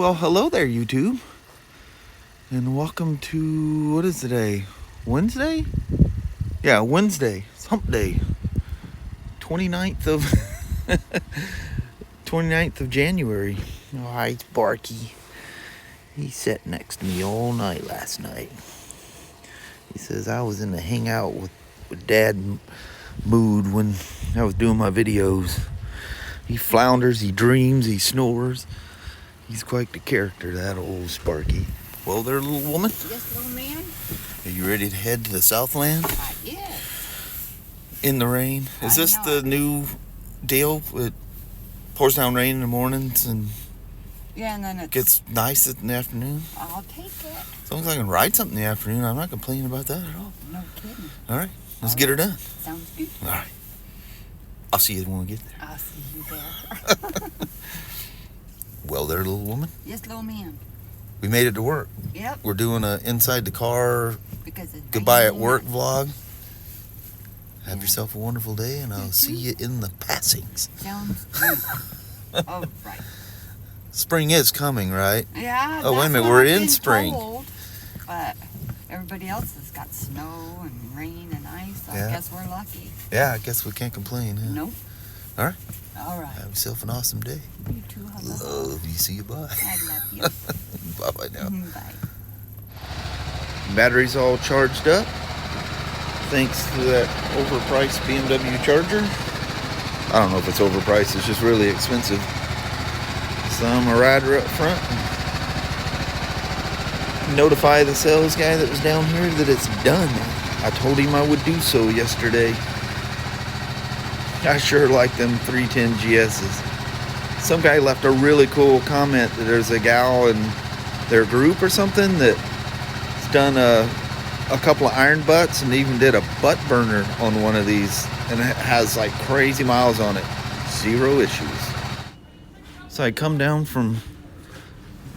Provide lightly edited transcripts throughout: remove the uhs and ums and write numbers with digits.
Well, hello there, YouTube. And welcome to, what is today? Wednesday? Yeah, Wednesday. It's hump day. 29th of 29th of January. Oh, hi, it's Barky. He sat next to me all night last night. He says I was in the hangout with Dad mood when I was doing my videos. He flounders, he dreams, he snores. He's quite the character, that old Sparky. Well there, little woman. Yes, little man. Are you ready to head to the Southland? Yes. In the rain? Is this the new deal? It pours down rain in the mornings and then it gets nice in the afternoon? I'll take it. As long as I can ride something in the afternoon, I'm not complaining about that at all. No kidding. All right, let's get her done. Sounds good. All right. I'll see you when we get there. I'll see you there. Well there, little woman. Yes, little man. We made it to work. Yep. We're doing a inside the car Because it's goodbye at raining. work vlog. Have yourself a wonderful day, and I'll see you in the passings. Sounds good. All right. Spring is coming, right? Yeah. Oh, wait a that's minute, what we're I've in been spring. told, but everybody else has got snow and rain and ice. So Yeah. I guess we're lucky. Yeah, I guess we can't complain. Huh? Nope. All right. All right. Have yourself an awesome day. You too. I love Love you. See you. Bye. I love you. Bye-bye now. Bye. Battery's all charged up. Thanks to that overpriced BMW Charger. I don't know if it's overpriced. It's just really expensive. So I'm a rider up front. Notify the sales guy that was down here that it's done. I told him I would do so yesterday. I sure like them 310 GSs. Some guy left a really cool comment that there's a gal in their group or something that's done a couple of iron butts and even did a butt burner on one of these, and it has like crazy miles on it. 0 issues. So I come down from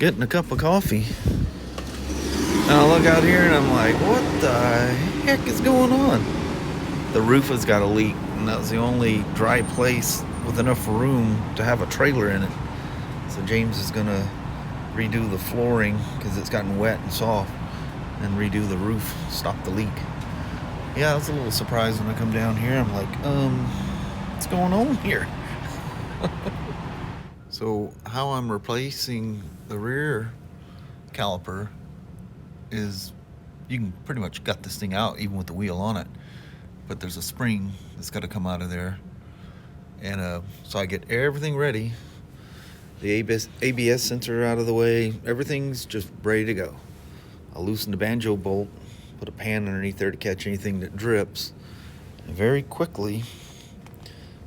getting a cup of coffee and I look out here and I'm like, what the heck is going on? The roof has got a leak, and that was the only dry place with enough room to have a trailer in it. So James is gonna redo the flooring because it's gotten wet and soft, and redo the roof, stop the leak. Yeah, I was a little surprised when I come down here. I'm like, what's going on here? So how I'm replacing the rear caliper is, you can pretty much gut this thing out even with the wheel on it, but there's a spring that's got to come out of there. And so I get everything ready, the ABS sensor out of the way, everything's just ready to go. I loosen the banjo bolt, put a pan underneath there to catch anything that drips, and very quickly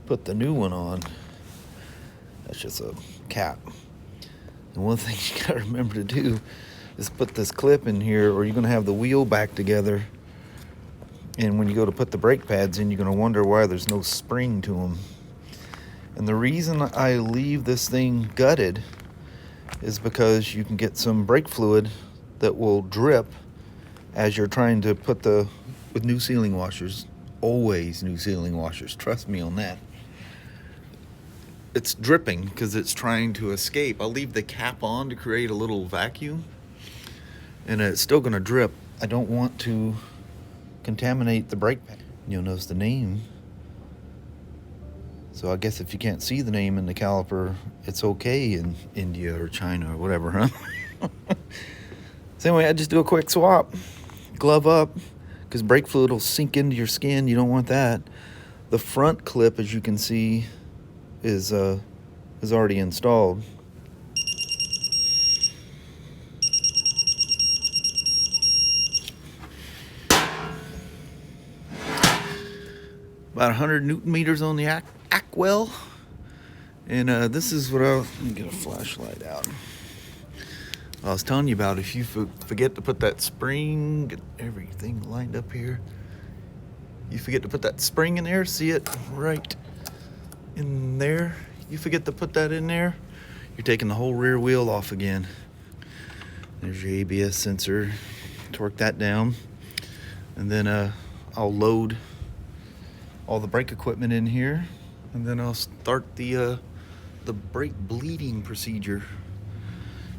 put the new one on. That's just a cap. And one thing you gotta remember to do is put this clip in here, or you're gonna have the wheel back together, and when you go to put the brake pads in, you're gonna wonder why there's no spring to them. And the reason I leave this thing gutted is because you can get some brake fluid that will drip as you're trying to put with new sealing washers. Always new sealing washers, trust me on that. It's dripping because it's trying to escape. I'll leave the cap on to create a little vacuum, and it's still gonna drip. I don't want to contaminate the brake pad. You'll notice the name. So I guess if you can't see the name in the caliper, it's okay in India or China or whatever, huh? So anyway, I just do a quick swap. Glove up, because brake fluid will sink into your skin. You don't want that. The front clip, as you can see, is already installed. About 100 Newton meters on the Ackwell. And this is what let me get a flashlight out. I was telling you about, if you forget to put that spring, get everything lined up here. You forget to put that spring in there, see it right in there. You forget to put that in there, you're taking the whole rear wheel off again. There's your ABS sensor. Torque that down. And then I'll load all the brake equipment in here, and then I'll start the brake bleeding procedure.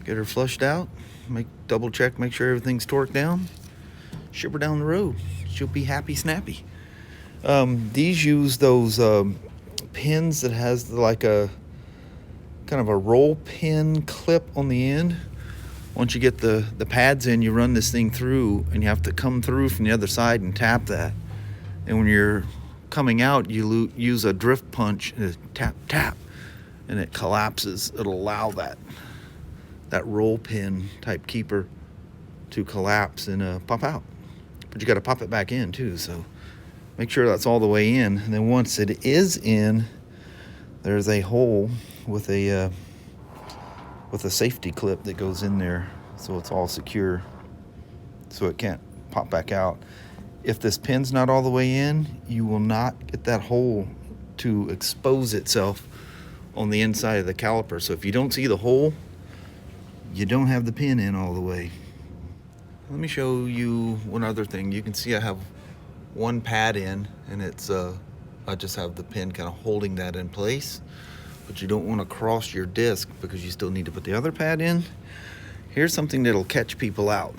get her flushed out, double check, make sure everything's torqued down, ship her down the road. She'll be happy snappy. These use those pins that has like a kind of a roll pin clip on the end. Once you get the pads in, you run this thing through, and you have to come through from the other side and tap that. And when you're coming out, you use a drift punch, tap, tap, and it collapses. It'll allow that roll pin type keeper to collapse and pop out. But you got to pop it back in too, so make sure that's all the way in. And then once it is in, there's a hole with a safety clip that goes in there, so it's all secure, so it can't pop back out. If this pin's not all the way in, you will not get that hole to expose itself on the inside of the caliper. So if you don't see the hole, you don't have the pin in all the way. Let me show you one other thing. You can see I have one pad in, and it's I just have the pin kind of holding that in place, but you don't want to cross your disc because you still need to put the other pad in. Here's something that'll catch people out.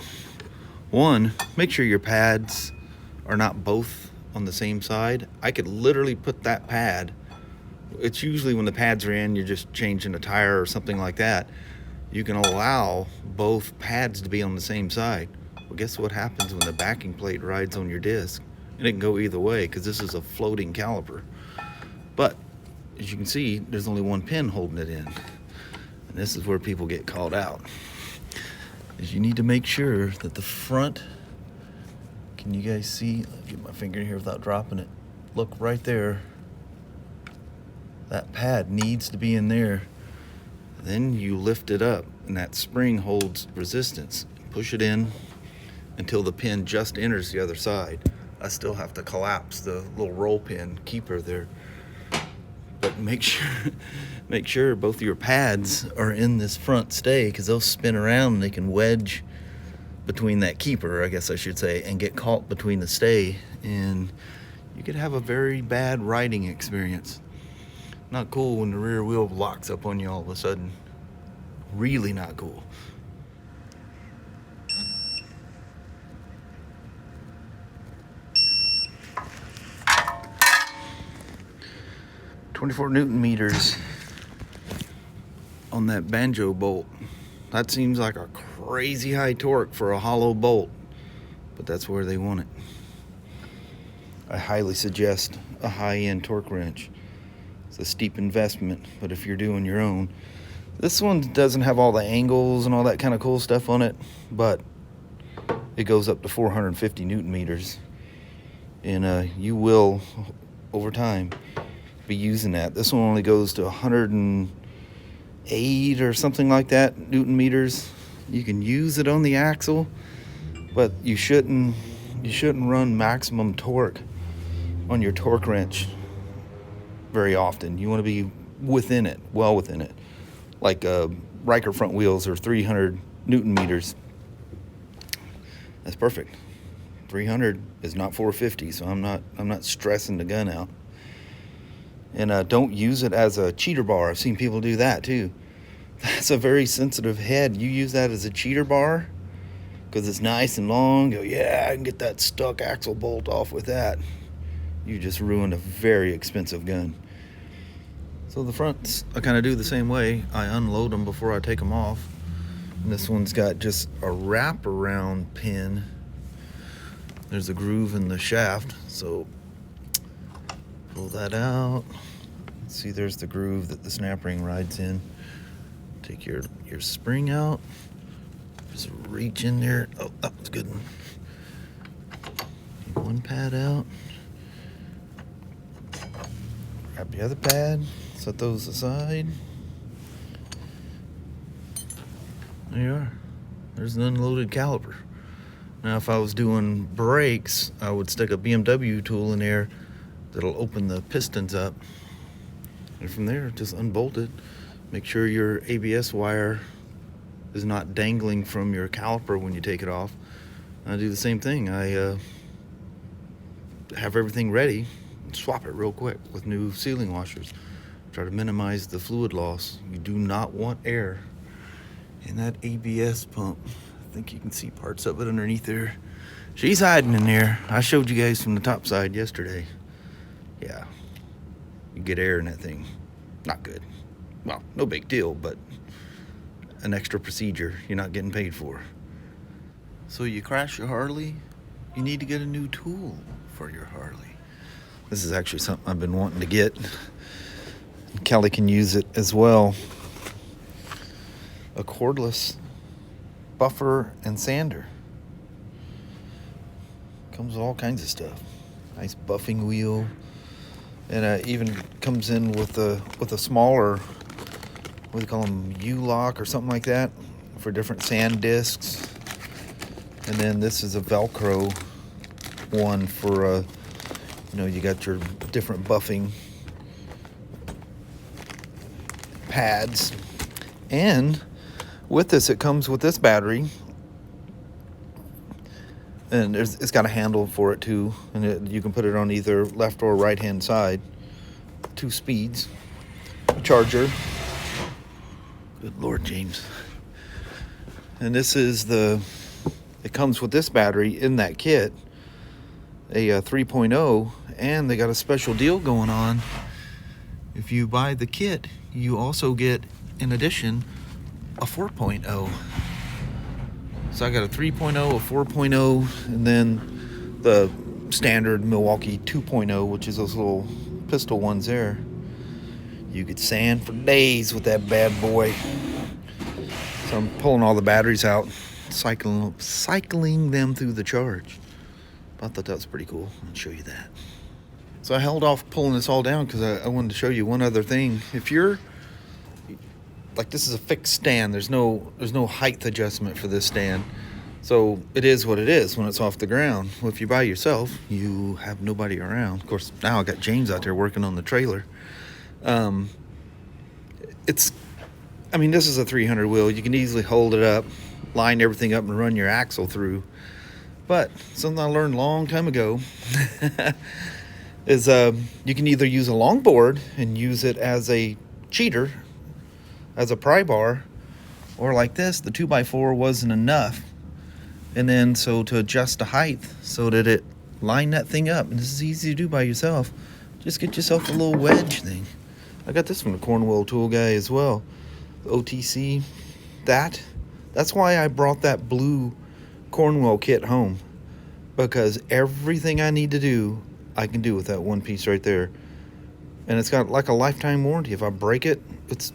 One, make sure your pads are not both on the same side. I could literally put that pad, it's usually when the pads are in, you're just changing a tire or something like that, you can allow both pads to be on the same side. Well, guess what happens when the backing plate rides on your disc? And it can go either way because this is a floating caliper. But as you can see, there's only one pin holding it in. And this is where people get called out. Is you need to make sure that the front, can you guys see? I'll get my finger in here without dropping it. Look right there. That pad needs to be in there. Then you lift it up, and that spring holds resistance. Push it in until the pin just enters the other side. I still have to collapse the little roll pin keeper there. But make sure both of your pads are in this front stay, because they'll spin around and they can wedge between that keeper, I guess I should say, and get caught between the stay, and you could have a very bad riding experience. Not cool when the rear wheel locks up on you all of a sudden. Really not cool. .24 Newton meters on that banjo bolt. That seems like a crazy high torque for a hollow bolt, but that's where they want it. I highly suggest a high-end torque wrench. It's a steep investment, but if you're doing your own, this one doesn't have all the angles and all that kind of cool stuff on it, but it goes up to 450 Newton meters, and you will, over time, be using that. This one only goes to 108 or something like that Newton meters. You can use it on the axle, but you shouldn't run maximum torque on your torque wrench very often. You want to be within it, well within it. Like Ryker front wheels are 300 Newton meters. That's perfect. 300 is not 450, so I'm not stressing the gun out. And don't use it as a cheater bar. I've seen people do that too. That's a very sensitive head. You use that as a cheater bar because it's nice and long. Go, yeah, I can get that stuck axle bolt off with that. You just ruined a very expensive gun. So the fronts, I kind of do the same way. I unload them before I take them off. And this one's got just a wraparound pin. There's a groove in the shaft, so pull that out. See, there's the groove that the snap ring rides in. Take your spring out. Just reach in there. Oh, that was a good one. Take one pad out. Grab the other pad. Set those aside. There you are. There's an unloaded caliper. Now, if I was doing brakes, I would stick a BMW tool in there that'll open the pistons up. And from there, just unbolt it. Make sure your ABS wire is not dangling from your caliper when you take it off. I do the same thing. I have everything ready, swap it real quick with new sealing washers. Try to minimize the fluid loss. You do not want air And that ABS pump, I think you can see parts of it underneath there. She's hiding in there. I showed you guys from the top side yesterday. Yeah, you get air in that thing. Not good. Well, no big deal, but an extra procedure you're not getting paid for. So you crash your Harley, you need to get a new tool for your Harley. This is actually something I've been wanting to get. Kelly can use it as well. A cordless buffer and sander. Comes with all kinds of stuff. Nice buffing wheel, and even comes in with a smaller, what do you call them, U-lock or something like that, for different sand discs. And then this is a Velcro one for you got your different buffing pads. And with this, it comes with this battery, and it's got a handle for it too, and you can put it on either left or right hand side. 2 speeds, charger. Good Lord, James. And this is it comes with this battery in that kit, a 3.0, and they got a special deal going on. If you buy the kit, you also get, in addition, a 4.0. So I got a 3.0, a 4.0, and then the standard Milwaukee 2.0, which is those little pistol ones there. You could sand for days with that bad boy. So I'm pulling all the batteries out, cycling them through the charge. I thought that was pretty cool. I'll show you that. So I held off pulling this all down because I wanted to show you one other thing. If you're like, this is a fixed stand, there's no height adjustment for this stand, so it is what it is when it's off the ground. Well, if you're by yourself, you have nobody around. Of course, now I got James out there working on the trailer. This is a 300 wheel. You can easily hold it up, line everything up, and run your axle through. But something I learned a long time ago is you can either use a longboard and use it as a cheater, as a pry bar, or like this, the 2x4 wasn't enough. And then so to adjust the height so that it line that thing up, and this is easy to do by yourself, just get yourself a little wedge thing. I got this from the Cornwall tool guy as well, the OTC. That's why I brought that blue Cornwall kit home, because everything I need to do I can do with that one piece right there. And it's got like a lifetime warranty. If I break it, it's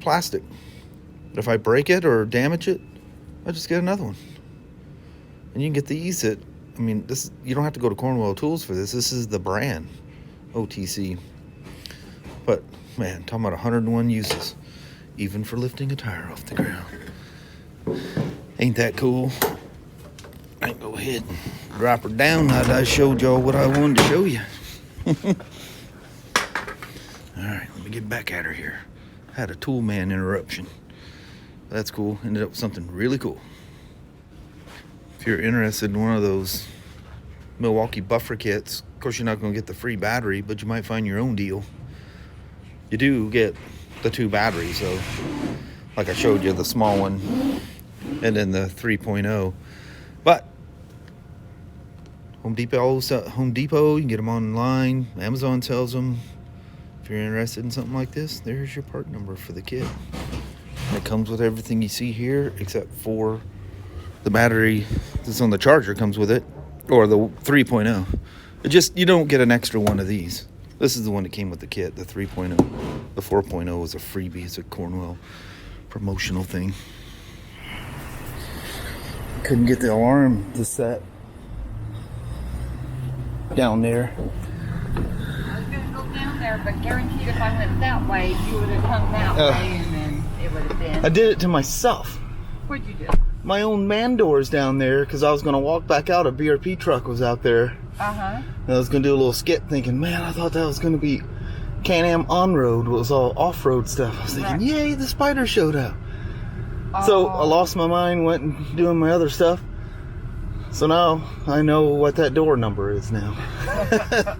plastic. But if I break it or damage it, I just get another one. And you can get these at, you don't have to go to Cornwall Tools for this. This is the brand, OTC. But man, talking about 101 uses, even for lifting a tire off the ground. Ain't that cool? I can go ahead and drop her down now that I showed y'all what I wanted to show you. Alright, let me get back at her here. Had a tool man interruption. That's cool. Ended up with something really cool. If you're interested in one of those Milwaukee buffer kits, of course you're not going to get the free battery, but you might find your own deal. You do get the 2 batteries, so like I showed you, the small one and then the 3.0. But Home Depot, you can get them online. Amazon sells them. If you're interested in something like this, there's your part number for the kit. It comes with everything you see here, except for the battery that's on the Charger comes with it, or the 3.0. You don't get an extra one of these. This is the one that came with the kit, the 3.0. The 4.0 is a freebie. It's a Cornwall promotional thing. Couldn't get the alarm to set down there. I was going to go down there, but guaranteed if I went that way, you would have come that way, and then it would have been. I did it to myself. What'd you do? My own man doors down there, because I was going to walk back out. A BRP truck was out there. Uh-huh. And I was going to do a little skit thinking, man, I thought that was going to be Can-Am on-road. It was all off-road stuff. I was thinking, yay, the Spyder showed up. So I lost my mind, went and doing my other stuff. So now I know what that door number is now. The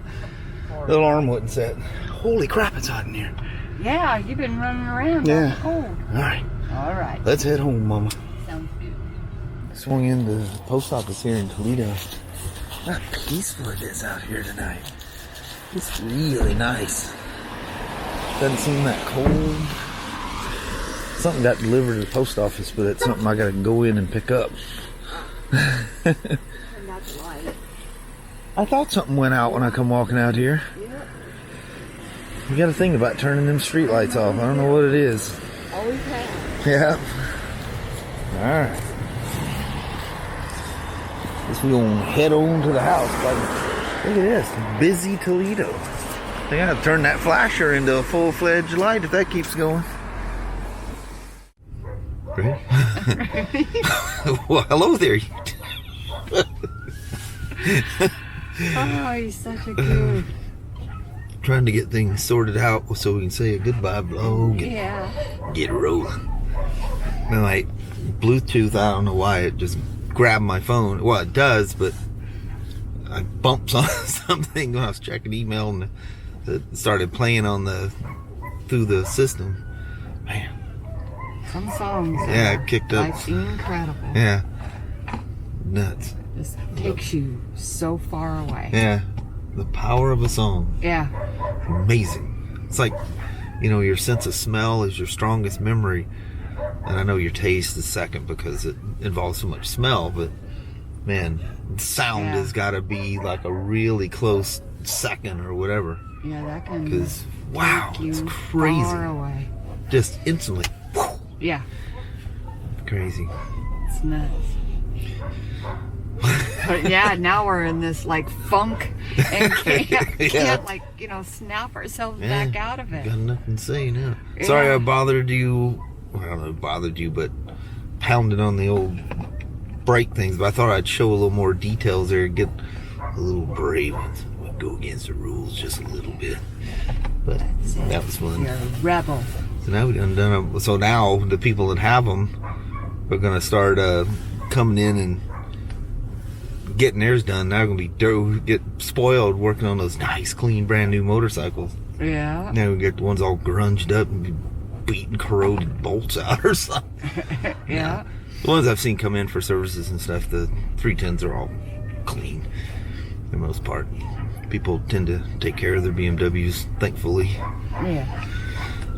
alarm wouldn't set. Holy crap, it's hot in here. Yeah, you've been running around. Yeah. Cold. All right. All right. Let's head home, Mama. Sounds good. Swung in the post office here in Toledo. How peaceful it is out here tonight. It's really nice. Doesn't seem that cold. Something got delivered to the post office, but it's something I gotta go in and pick up. I thought something went out when I come walking out here. You gotta think about turning them street lights off. I don't know what it is. Always have. Yeah. Alright. Guess we gonna head on to the house. Look at this. Busy Toledo. They gotta turn that flasher into a full-fledged light if that keeps going. Right? Well, hello there. Oh, he's such a good. Trying to get things sorted out so we can say a goodbye vlog and get rolling. And like Bluetooth, I don't know why it just grabbed my phone. Well, it does, but I bumped on something when I was checking email and it started playing on through the system. Man. Some songs. Yeah, it kicked up. Like incredible. Yeah. Nuts. Just takes you so far away. Yeah. The power of a song. Yeah. Amazing. It's like, you know, your sense of smell is your strongest memory. And I know your taste is second because it involves so much smell, but man, sound has got to be like a really close second or whatever. Yeah, that can. Because, wow, it's crazy. Far away. Just instantly. Yeah. Crazy. It's nuts. But yeah, now we're in this like funk and can't like, you know, snap ourselves back out of it. Got nothing to say now. Yeah. Sorry I bothered you. Well, I don't know if bothered you, but pounded on the old brake things. But I thought I'd show a little more details there and get a little brave and go against the rules just a little bit. But that was fun. You're a rebel. So now we done them. So now the people that have them are gonna start coming in and getting theirs done. Now they're gonna get spoiled working on those nice, clean, brand new motorcycles. Yeah. Now we get the ones all grunged up and beating corroded bolts out or something. Yeah. The ones I've seen come in for services and stuff, the 310s are all clean for the most part. People tend to take care of their BMWs, thankfully. Yeah.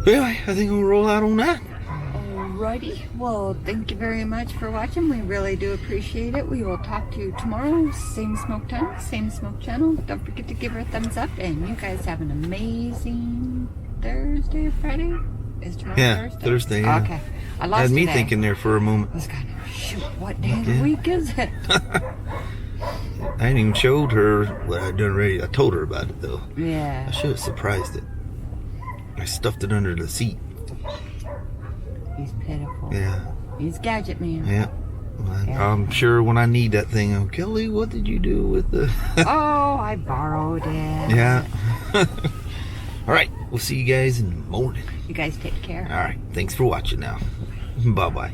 But anyway, I think we'll roll out on that. Alrighty. Well, thank you very much for watching. We really do appreciate it. We will talk to you tomorrow. Same smoke time, same smoke channel. Don't forget to give her a thumbs up. And you guys have an amazing Thursday or Friday? Is tomorrow Thursday? Thursday, yeah. Okay. I lost Had me today. thinking there for a moment. I was kind of, shoot, what day of the week is it? I ain't even showed her what I'd done already. I told her about it, though. Yeah. I should have surprised it. I stuffed it under the seat. He's pitiful. Yeah. He's gadget man. Yeah. Well, I'm sure when I need that thing, oh, Kelly, what did you do with the... Oh, I borrowed it. Yeah. All right. We'll see you guys in the morning. You guys take care. All right. Thanks for watching now. Bye-bye.